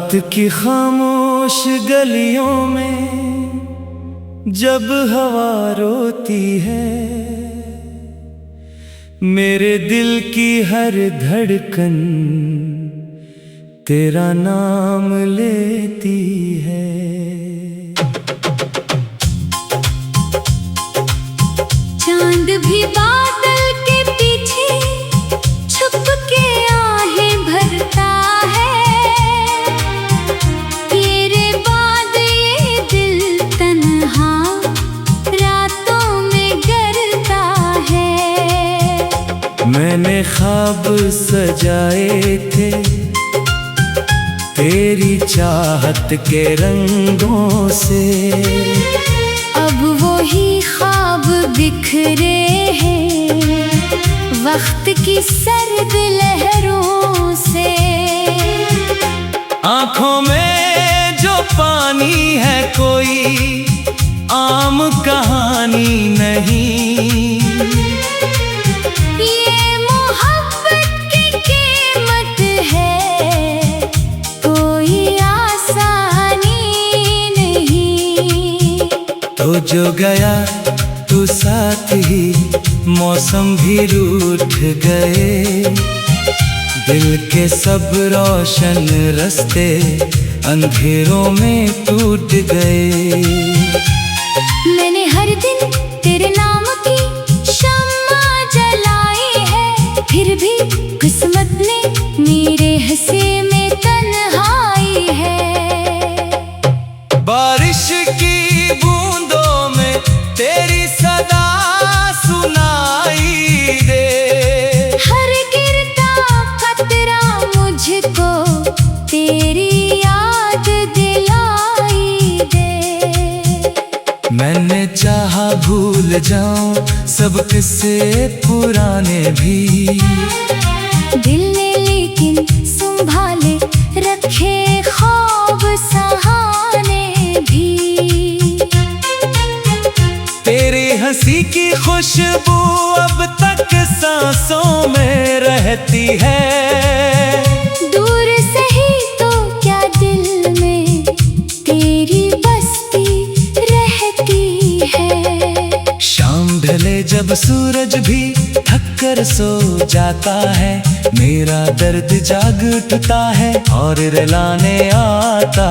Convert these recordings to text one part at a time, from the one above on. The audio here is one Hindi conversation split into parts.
रात की खामोश गलियों में जब हवा रोती है, मेरे दिल की हर धड़कन तेरा नाम लेती है। चांद भी बादल के पीछे छुप के आहें भरता है, तेरे बाद ये दिल तन्हा रातों में गरता है। मैंने ख्वाब सजाए थे तेरी चाहत के रंगों से, अब वही ख्वाब बिखरे हैं वक्त की सर्द लहरों से। आँखों में जो पानी है कोई आम कहानी नहीं, ये मोहब्बत की कीमत है कोई आसानी नहीं। तो जो गया तू साथ ही मौसम भी रूठ गए, दिल के सब रोशन रास्ते अंधेरों में टूट गए। मैंने हर दिन तेरे नाम की शम्मा जलाई है, फिर भी किस्मत ने मेरे हिस्से में तन्हाई है। बारिश की बूंदों में तेरी सदा सुनाई दे, हर गिरता कतरा मुझको तेरी याद दिलाई दे। मैंने चाहा भूल जाऊं सब किस्से पुराने भी, दिल ने लेकिन संभाले रखे ख्वाब सहाने भी। तेरी हंसी की खुशबू अब तक सांसों में रहती है, दूर से ही तो क्या दिल में तेरी बस्ती रहती है। शाम ढले जब सूरज भी थक कर सो जाता है, मेरा दर्द जाग उठता है और रुलाने आता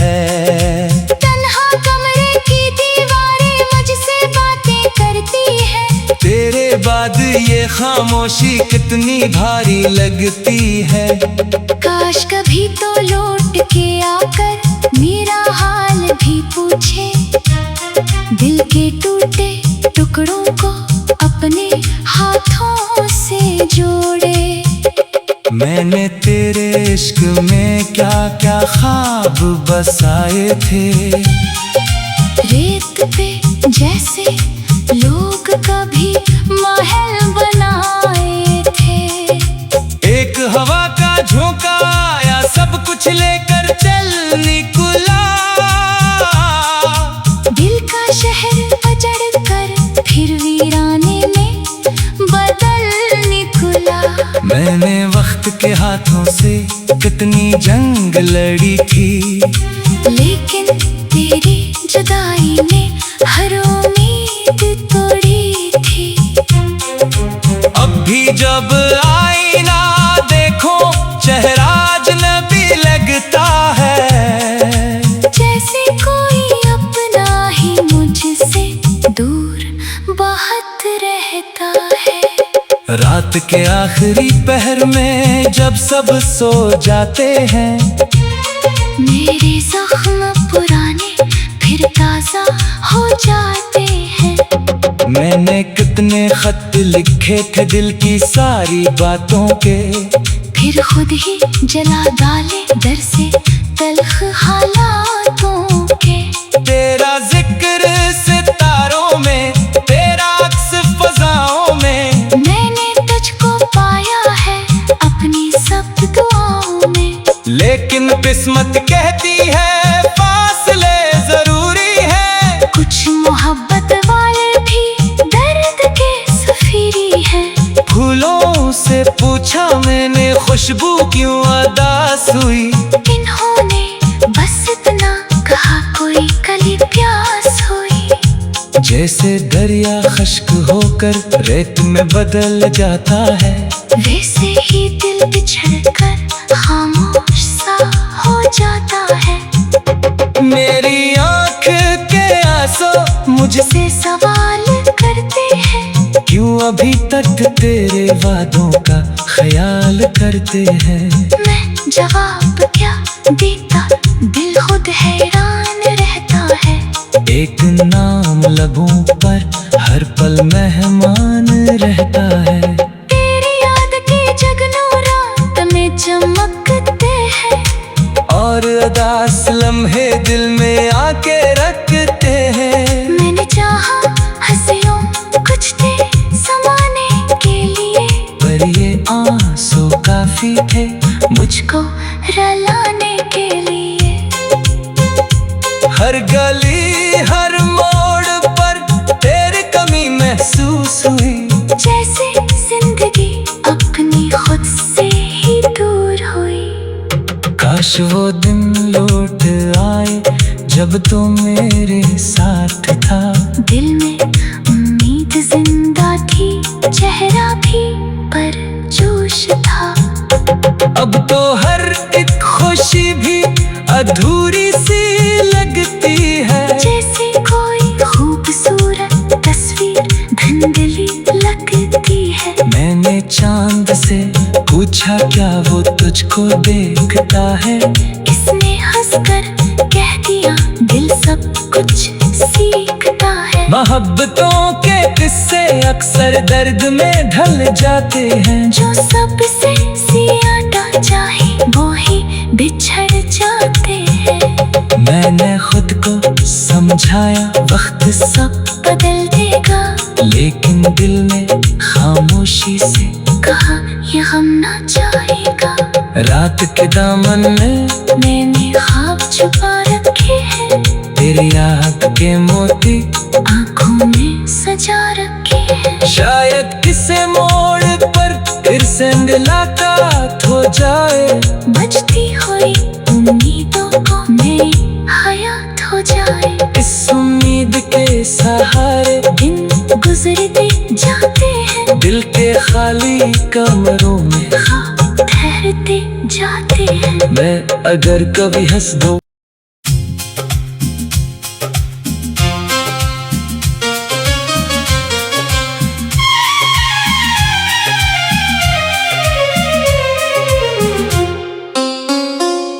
है। तन्हा कमरे की दीवारें मुझसे बातें करती है, तेरे बाद ये खामोशी कितनी भारी लगती है। काश कभी तो लौट के आकर मेरा हाल भी पूछे, दिल के टूटे टुकड़ों को अपने हाथों से जोड़े। मैंने तेरे इश्क में क्या क्या ख्वाब बसाए थे, रेत पे जैसे लोग कभी महल बनाए थे। एक हवा का झोंका आया सब कुछ लेकर चल निकला, दिल का शहर उजड़ कर फिर वीराने में बदल निकला। मैंने वक्त के हाथों से कितनी जंग लड़ी थी, लेकिन तेरी जुदाई ने हर उम्मीद तोड़ी थी। अब भी जब आईना देखो चेहरा अजनबी लगता है, जैसे कोई अपना ही मुझसे दूर बहुत रहता है। रात के आखिरी पहर में जब सब सो जाते हैं, मेरे जख्म पुराने फिर ताजा हो जाते हैं। मैंने कितने खत लिखे थे दिल की सारी बातों के, फिर खुद ही जला डाले डर से तल्ख हालातों के। तेरा जिक्र सितारों में, तेरा अक्स फजाओं में, मैंने तुझको पाया है अपनी सब दुआओं में। लेकिन किस्मत कहती है फासले जरूरी है, कुछ मोहब्बत वाले भी दर्द के सफीरी हैं। फूलों से पूछा मैंने खुशबू क्यों अदास हुई, इन्होंने जैसे दरिया खश्क होकर रेत में बदल जाता है, वैसे ही दिल बिछड़कर खामोश सा हो जाता है। मेरी आँख के आंसू मुझसे सवाल करते हैं, क्यों अभी तक तेरे वादों का ख्याल करते हैं। मैं जवाब क्या देता, दिल खुद हैरान रहता है। एक नाम लबों पर हर पल मेहमान रहता है। तेरी याद के जगनों रात में चमकते हैं, और उदास लम्हे दिल में आके रखते हैं। मैंने चाहा हंसियों कुछ देर समाने के लिए, पर ये आंसू काफी थे मुझको रुलाने के लिए। हर गली हर मोड़ पर तेरी कमी महसूस हुई, जैसे जिंदगी अपनी खुद से ही दूर हुई। काश वो दिन लौट आए जब तो मेरे साथ था। दिल में उम्मीद जिंदा थी, चेहरा भी पर जोश था। अब तो हर एक खुशी भी अधूरी सी लगती है, जैसे कोई खूबसूरत तस्वीर धुंधली लगती है। मैंने चांद से पूछा क्या वो तुझको देखता है, किसने हंसकर कह दिया दिल सब कुछ सीखता है। मोहब्बतों के किस्से अक्सर दर्द में ढल जाते हैं, जो सबसे सियाटा चाहे वो ही बिछड़ जाते हैं। मैंने खुद को समझाया वक्त सब बदल देगा, लेकिन दिल ने खामोशी से कहा ये हम ना चाहेगा। रात के दामन में मैंने ख्वाब छुपा रखे हैं, तेरी याद के मोती आँखों में सजा रखे हैं। शायद किसी मोड़ पर फिर से मुलाकात हो जाए, बजती हुई उम्मीदों को नई हयात हो जाए। इस उम्मीद के सहारे दिन गुजरते जाते हैं, दिल के खाली कमरों में ख्वाब ठहरते जाते हैं। मैं अगर कभी हंस दूं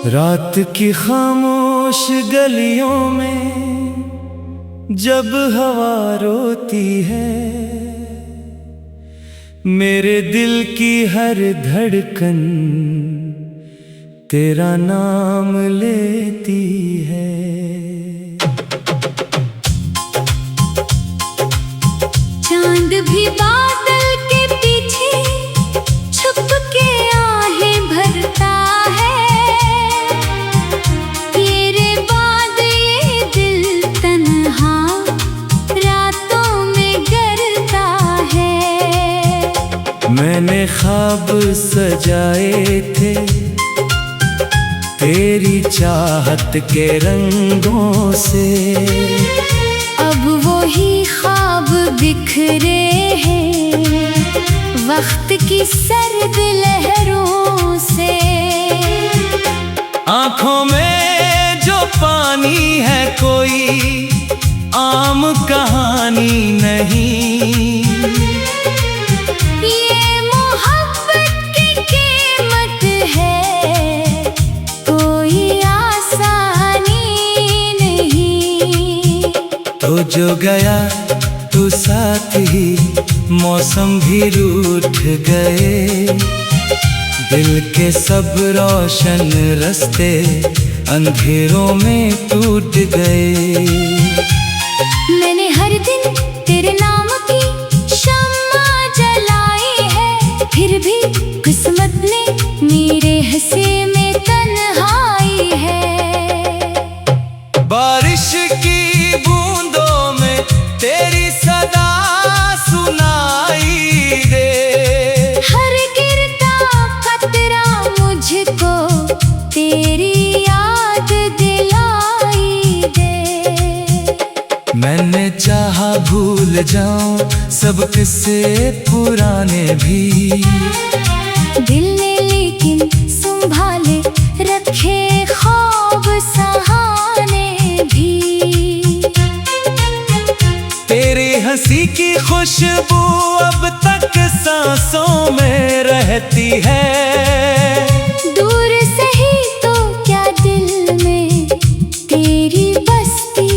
रात की खामोश गलियों में जब हवा रोती है, मेरे दिल की हर धड़कन तेरा नाम लेती है। चांद भी बादल के पीछे छुप के आहें भरता है, तेरे बाद ये दिल तन्हा रातों में गरता है। मैंने ख्वाब सजाए थे तेरी चाहत के रंगों से, अब वो ही ख्वाब बिखरे हैं वक्त की सर्द लहरों से। आँखों में जो पानी है कोई आम कहानी नहीं, ये मोहब्बत की कीमत है कोई आसानी नहीं। तो जो गया तू साथ ही मौसम भी रूठ गए, दिल के सब रोशन रास्ते अंधेरों में टूट गए। मैंने हर दिन तेरे नाम की शम्मा जलाई है, फिर भी किस्मत ने मेरे हिस्से में तन्हाई है। बारिश की बूंदों में तेरी सदा सुनाई दे, हर गिरता कतरा मुझको तेरी याद दिलाई दे। मैंने चाहा भूल जाऊं सब किस्से पुराने भी। दिल ने लेकिन संभाले रखे ख्वाब सहाने भी। तेरी हंसी की खुशबू अब तक सांसों में रहती है। दूर से ही तो क्या दिल में तेरी बस्ती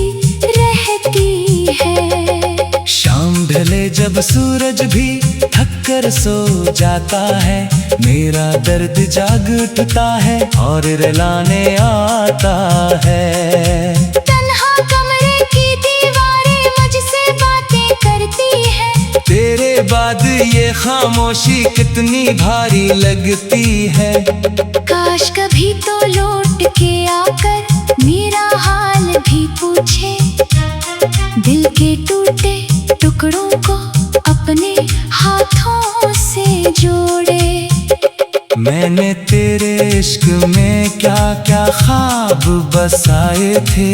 रहती है। शाम ढले जब सूरज भी थक कर सो जाता है, मेरा दर्द जाग उठता है और रुलाने आता है। तन्हा कमरे की दीवारें मुझसे बातें करती है। तेरे बाद ये खामोशी कितनी भारी लगती है। काश कभी तो लौट के आकर मेरा हाल भी पूछे, दिल के टूटे टुकड़ों को अपने हाथों से जोड़े। मैंने तेरे इश्क में क्या क्या ख्वाब बसाए थे।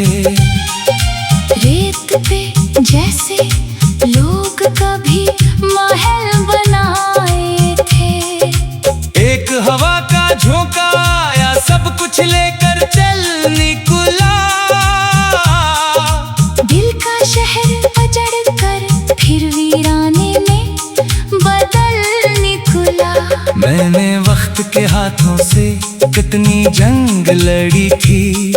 रेत पे जैसे लोग कभी महल बनाए थे। एक हवा का झोंका आया, सब कुछ लेकर चल निकला। दिल का शहर उजड़ कर फिर वीराने में बदल निकला। मैंने वक्त के हाथों से कितनी जंग लड़ी थी,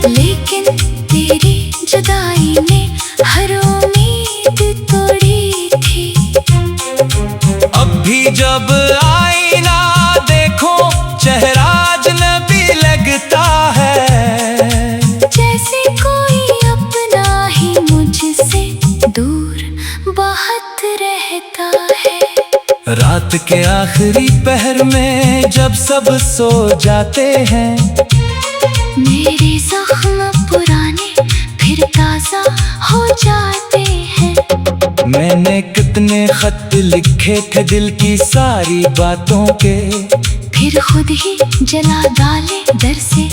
लेकिन तेरी जुदाई ने हर उम्मीद तोड़ी थी। अब भी जब आईना देखो चेहरा अजनबी लगता है। जैसे कोई अपना ही मुझसे दूर बहुत रहता है। रात के आखिरी पहर में जब सब सो जाते हैं, मेरे जख्म पुराने फिर ताजा हो जाते हैं। मैंने कितने खत लिखे थे दिल की सारी बातों के, फिर खुद ही जला डाले डर से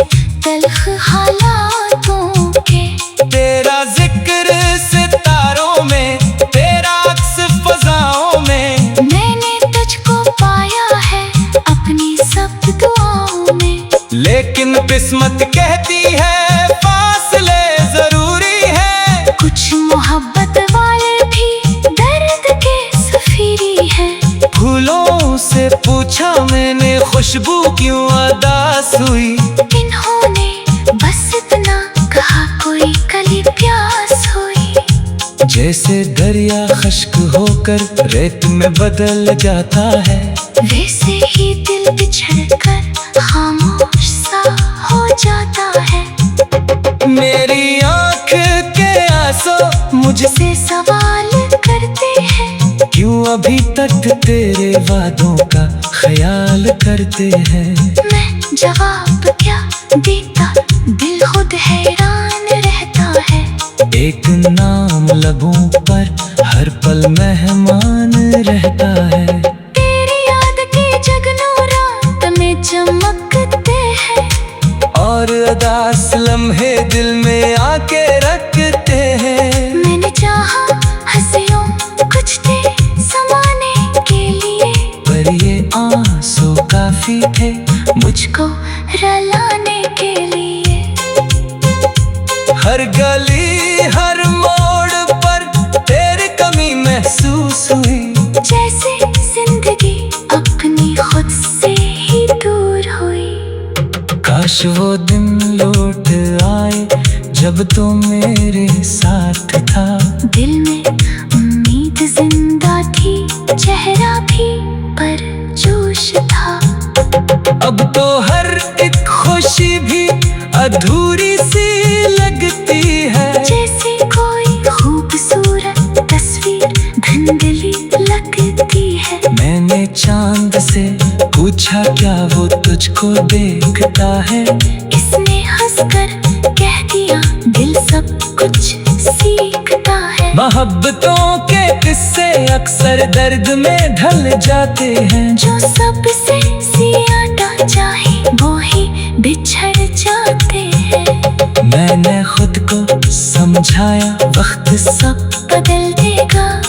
तल्ख हालातों के। तेरा जिक्र सितारों में, तेरा अक्स फजाओं में। मैंने तुझको पाया है अपनी सब दुआओं में। लेकिन किस्मत कहती है फासले जरूरी है। कुछ मोहब्बत वाले भी दर्द के सफीरी हैं। फूलों से पूछा मैंने खुशबू क्यों अदास हुई। इन्होंने बस इतना कहा कोई कली प्यास हुई। जैसे दरिया खश्क होकर रेत में बदल जाता है, वैसे ही दिल बिछड़ कर खामोश सा हो जाता है। मेरी आँख के आंसू मुझसे सवाल करते हैं, क्यों अभी तक तेरे वादों का ख्याल करते हैं। मैं जवाब क्या देता, दिल खुद हैरान रहता है। एक नाम लबों पर हर पल मेहमान रहता है। तेरी याद के जगनों रात में चमकते हैं, और अदास लम्हे दिल में आके रखते हैं। मैंने चाहा हंसियों कुछ देर समाने के लिए, पर ये आंसू काफी थे मुझको रुलाने के लिए। हर गली हर मोड़ पर तेरी कमी महसूस हुई। जैसे जिंदगी अपनी खुद से ही दूर हुई। काश वो दिन लौट आए जब तो मेरे साथ था। दिल में उम्मीद जिंदा थी, चेहरा भी पर जोश था। अब तो हर एक खुशी भी अधूरी सी लगती है। जैसे कोई खूबसूरत तस्वीर धुंधली लगती है। मैंने चांद से पूछा क्या वो तुझको देखता है। इसने हंसकर कह दिया दिल सब कुछ सीखता है। मोहब्बतों के किस्से अक्सर दर्द में ढल जाते हैं। जो सबसे सियाटा चाहे वो ही बिछड़ जाते हैं। मैंने खुद को समझाया वक्त सब बदल देगा।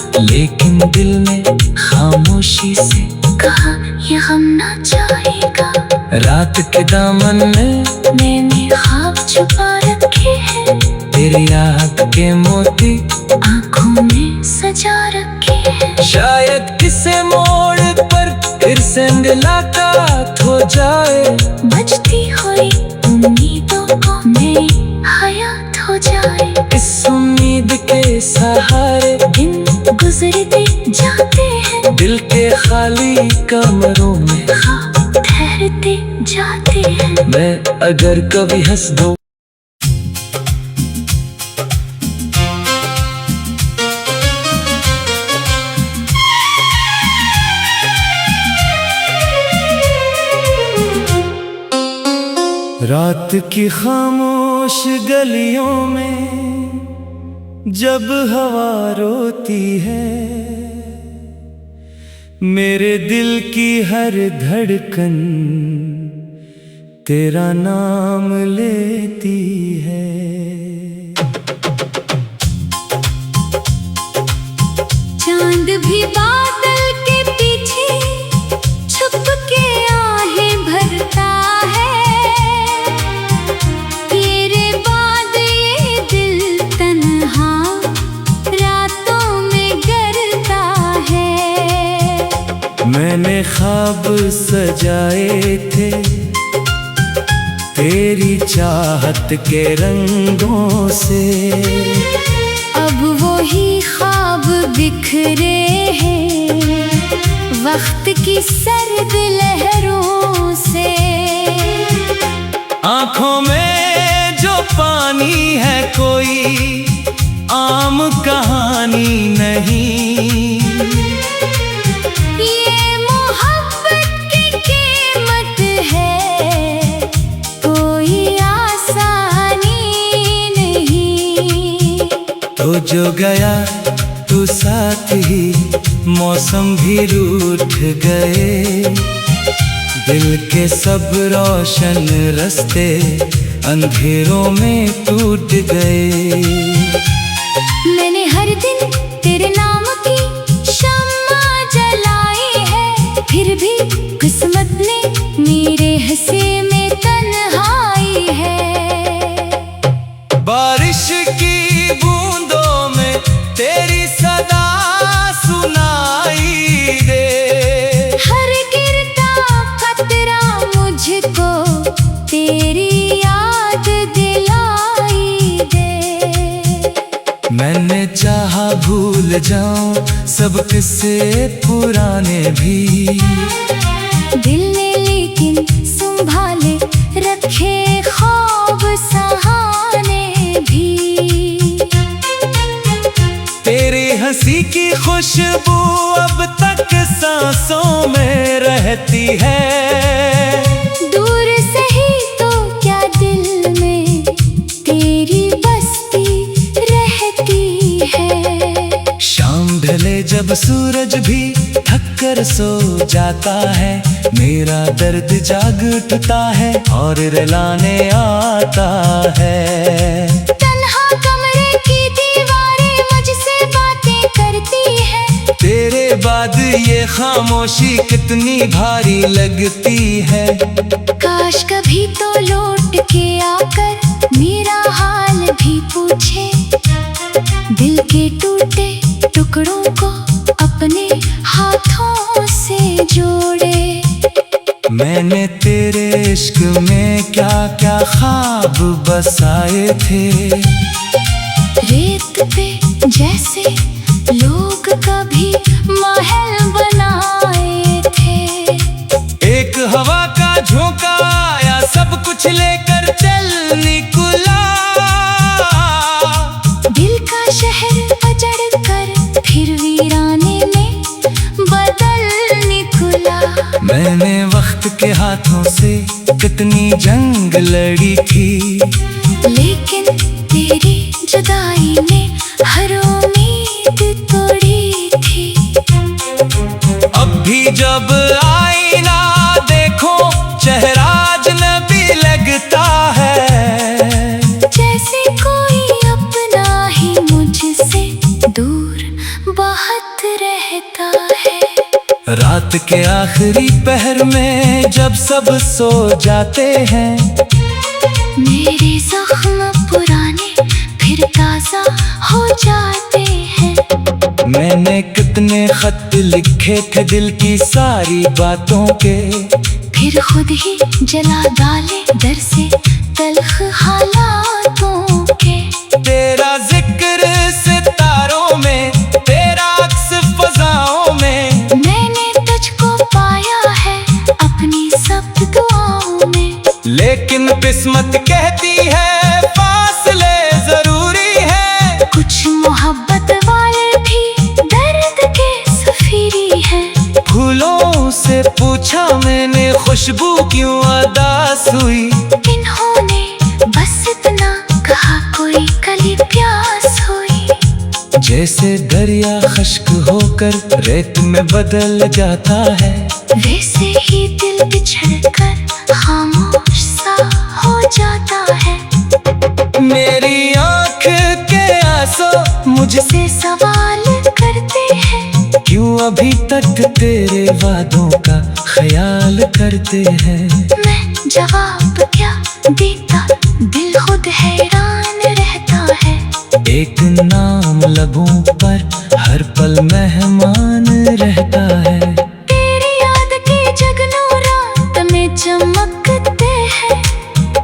रात के दामन में मैंने ख्वाब छुपा रखे हैं, तेरी याद के मोती आँखों में सजा रखे हैं। शायद किसी मोड़ पर फिर से मुलाकात हो जाए, बजती हुई उम्मीदों को नई हयात हो जाए। इस उम्मीद के सहारे दिन गुजरते जाते हैं, दिल के खाली कमरों में ख्वाब ठहरते जाते हैं। मैं अगर कभी हंस दूं रात की खामोश गलियों में जब हवा रोती है, मेरे दिल की हर धड़कन तेरा नाम लेती है। चांद भी बादल के पीछे छुप के आहें भरता है, तेरे बाद ये दिल तन्हा रातों में गरता है। मैंने ख्वाब सजाए थे तेरी चाहत के रंगों से, अब वही ख्वाब बिखरे हैं वक्त की सर्द लहरों से। आँखों में जो पानी है कोई आम कहानी नहीं, ये मोहब्बत की कीमत है कोई आसानी नहीं। तो जो गया तो साथ ही मौसम भी रूठ गए, दिल के सब रोशन रास्ते अंधेरों में टूट गए। मैंने हर दिन तेरे नाम की शम्मा जलाई है, फिर भी किस्मत ने मेरे हिस्से में तन्हाई है। बारिश की बूंदों में तेरी सदा सुनाई दे, हर गिरता कतरा मुझको तेरी याद दिलाई दे। मैंने चाहा भूल जाऊं सब किस्से पुराने भी, दिल ने लेकिन संभाले रखे ख्वाब सहाने भी। तेरी हंसी की खुशबू अब तक सांसों में रहती है, दूर से ही तो क्या दिल में तेरी बस्ती रहती है। शाम ढले जब सूरज भी थक कर सो जाता है, मेरा दर्द जाग उठता है और रुलाने आता है। तन्हा कमरे की दीवारें मुझसे बातें करती है, तेरे बाद ये खामोशी कितनी भारी लगती है। काश कभी तो लौट के आकर मेरा हाल भी पूछे, दिल के टूटे टुकड़ों को अपने हाथों से जोड़े। मैंने तेरे इश्क में क्या क्या ख्वाब बसाए थे, रेत पे जैसे लोग कभी महल बनाए थे। एक हवा का झोंका आया सब कुछ लेकर चल निकला, दिल का शहर उजड़ कर फिर वीराने में बदल निकला। मैंने वक्त के हाथों से कितनी जंग लड़ी थी, लेकिन तेरी जुदाई ने हर उम्मीद तोड़ी थी। अब भी जब आईना देखो चेहरा अजनबी लगता है, जैसे कोई अपना ही मुझसे दूर बहुत रहता है। रात के आखिरी पहर में जब सब सो जाते हैं, मेरे जख्म पुराने फिर ताजा हो जाते हैं। मैंने कितने खत लिखे थे दिल की सारी बातों के, फिर खुद ही जला डाले डर से तल्ख हालातों के। तेरा जिक्र सितारों में, तेरा अक्स फजाओं में, मैंने तुझको पाया है अपनी सब दुआओं में। लेकिन किस्मत कहती है फासले जरूरी है। कुछ मोहब्बत वाले भी दर्द के सफीरी हैं। फूलों से पूछा मैंने खुशबू क्यों अदास हुई, इन्होंने बस इतना कहा कोई कली प्यास हुई। जैसे दरिया खश्क होकर रेत में बदल जाता है, वैसे ही दिल बिछड़ कर खामोश सा हो जाता है। मेरी आँख के आंसू मुझसे से सवाल करते हैं, क्यों अभी तक तेरे वादों का ख्याल करते हैं। मैं जवाब क्या देता, दिल खुद हैरान रहता है। एक नाम लबों पर हर पल मेहमान रहता है। तेरी याद के जगनों रात में चमकते हैं,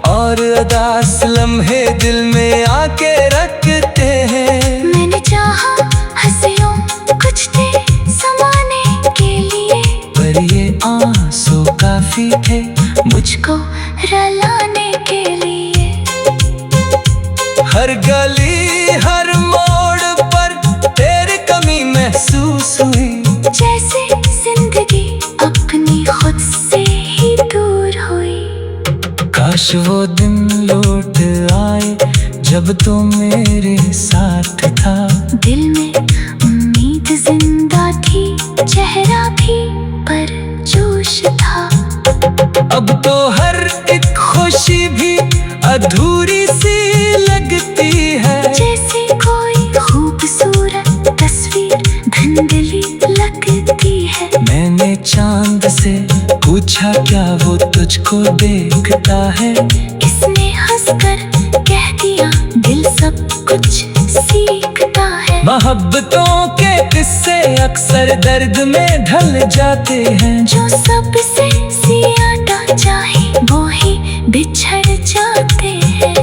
और अदास लम्हे दिल में आके रखते हैं। मैंने चाहा हंसियों कुछ थे समाने के लिए, पर ये आंसू काफी थे मुझको रुलाने के लिए। हर गली हर मोड़ पर तेरी कमी महसूस हुई, जैसे जिंदगी अपनी खुद से ही दूर हुई। काश वो दिन लौट आए जब तो मेरे साथ था। दिल में उम्मीद जिंदा थी, चेहरा भी पर जोश था। अब तो हर एक खुशी भी अधूरी सी लगती है, जैसे कोई खूबसूरत तस्वीर धुंधली लगती है। मैंने चांद से पूछा क्या वो तुझको देखता है, किसने हंसकर कह दिया दिल सब कुछ सीखता है। मोहब्बतों के किस्से अक्सर दर्द में ढल जाते हैं, जो सबसे सियाटा चाहे वो ही बिछड़ जाते हैं।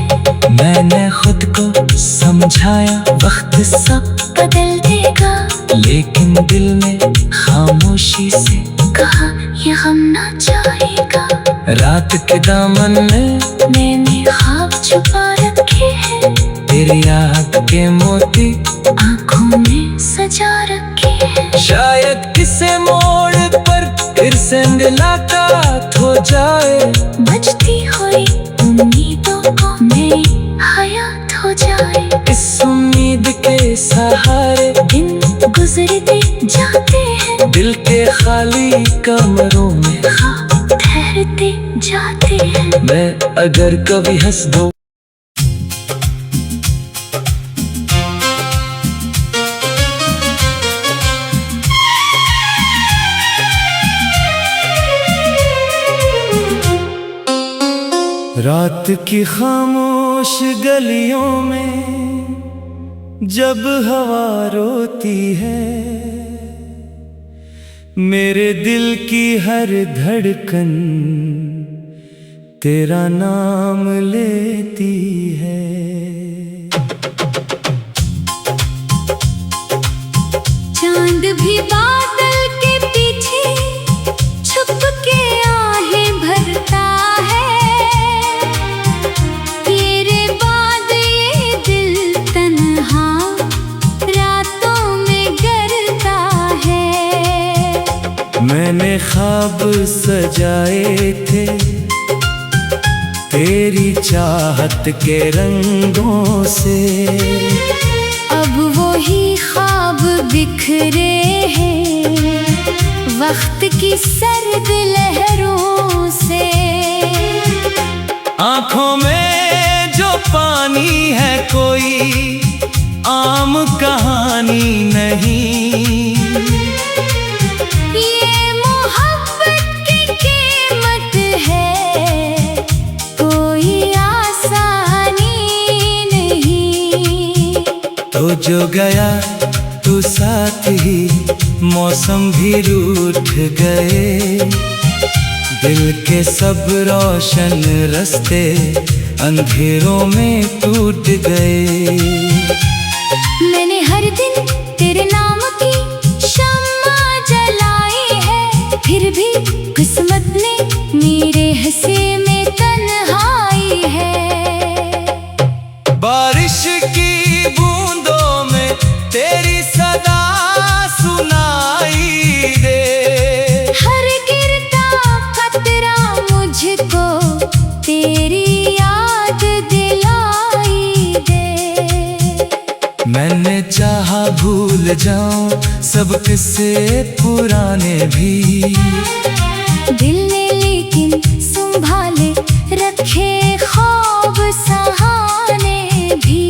मैंने खुद को समझाया वक्त सब बदल देगा, लेकिन दिल ने खामोशी से कहा ये हम ना चाहेगा। रात के दामन में मैंने ख्वाब छुपा रखे हैं, तेरी याद के मोती आँखों में सजा रखे हैं। शायद किसी मोड़ पर फिर से मुलाकात हो जाए, बजती हुई उम्मीदों को नई हयात हो जाए। इस उम्मीद के सहारे दिन गुजरते जाते हैं, दिल के खाली कमरों में ख्वाब ठहरते जाते हैं। मैं अगर कभी हंस दूं रात की खामोश गलियों में जब हवा रोती है, मेरे दिल की हर धड़कन तेरा नाम लेती है। चांद भी बादल के पीछे छुप के आहें भरता है, ये रे बाद ये दिल तन्हा रातों में गरता है। मैंने ख्वाब सजाए थे तेरी चाहत के रंगों से, अब वो ही ख्वाब बिखरे हैं वक्त की सर्द लहरों से। आँखों में जो पानी है कोई आम कहानी नहीं, ये तो जो गया तू साथ ही मौसम भी रूठ गए। दिल के सब रोशन रास्ते अंधेरों में टूट गए। मैंने हर दिन तेरे नाम की शम्मा जलाई है, फिर भी किस्मत ने मेरे हिस्से में तन्हाई है। बारिश की बूंदों में तेरी सदा सुनाई दे। हर गिरता कतरा मुझको तेरी याद दिलाई दे। मैंने चाहा भूल जाऊं सब किस्से पुराने भी, दिल ने लेकिन संभाले रखे ख्वाब सहाने भी।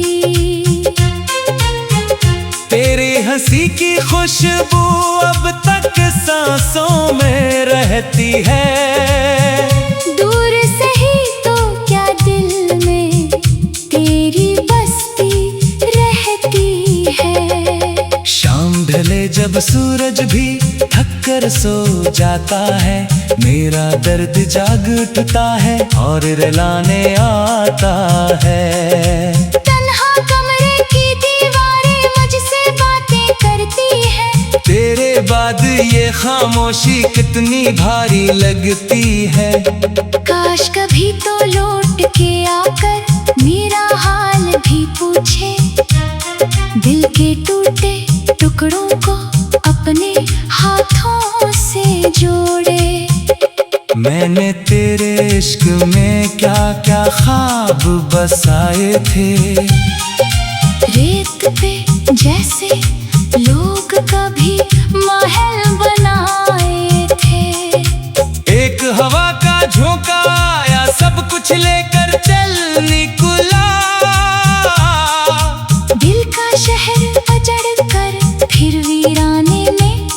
तेरी हंसी की खुशबू अब तक सांसों में रहती है। दूर से ही तो क्या दिल में तेरी बस्ती रहती है। शाम ढले जब सूरज भी थक कर सो जाता है, मेरा दर्द जाग उठता है और रुलाने आता है। तन्हा कमरे की दीवारें मुझसे बातें करती है, तेरे बाद ये खामोशी कितनी भारी लगती है। काश कभी तो लौट के आकर मेरा हाल भी पूछे, दिल के टूटे टुकड़ों को अपने हाथों से जोड़े। मैंने तेरे इश्क में क्या क्या ख्वाब बसाए थे, रेत पे जैसे लोग कभी महल बनाए थे। एक हवा का झोंका आया सब कुछ लेकर चल निकला। दिल का शहर अजड़ कर फिर वीराने में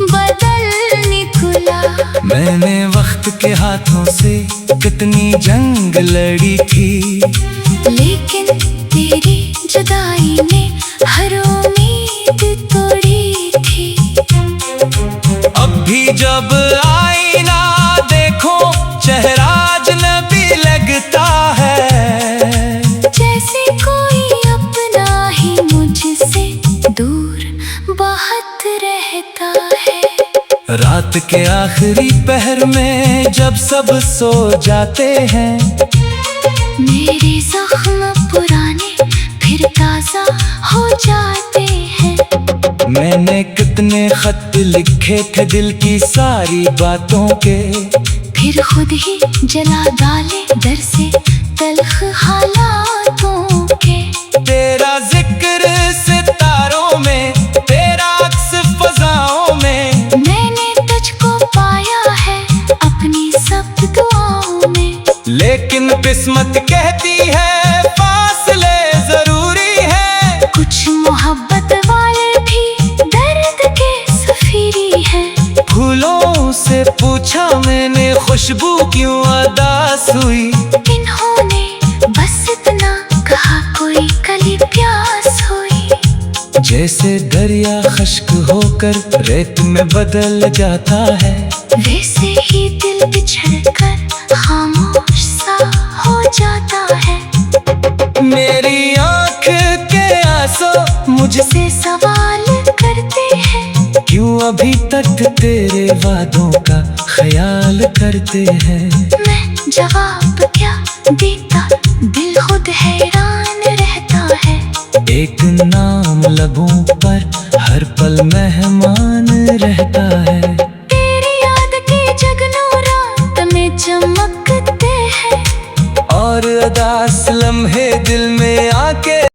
बदल निकला। मैंने वक्त के हाथों से कितनी जंग लड़ी थी, लेकिन तेरी जुदाई ने हर उम्मीद तोड़ी थी। अब भी जब आईना देखो चेहरा अजनबी लगता है। जैसे कोई अपना ही मुझसे दूर बहुत रहता है। रात के आखिरी पहर में जब सब सो जाते हैं, मेरे जख्म पुराने फिर ताजा हो जाते हैं। मैंने कितने खत लिखे थे दिल की सारी बातों के, फिर खुद ही जला डाले डर से तल्ख हालातों के। तेरा जिक्र सितारों में, तेरा अक्स फजाओं में, मैंने तुझको पाया है अपनी सब दुआओं में। लेकिन किस्मत कहती है फासले जरूरी है। कुछ मोहब्बत वाले भी दर्द के सफीरी हैं। फूलों से पूछा मैंने खुशबू क्यों अदास हुई, इन्होंने बस इतना कहा कोई कली प्यास हुई। जैसे दरिया खश्क होकर रेत में बदल जाता है, वैसे ही दिल बिछड़ कर खामोश सा हो जाता है। मेरी आँख के आंसू मुझसे से सवाल करते हैं, क्यों अभी तक तेरे वादों का ख्याल करते हैं। मैं जवाब क्या देता, दिल खुद हैरान रहता है। एक नाम लबों पर हर पल मेहमान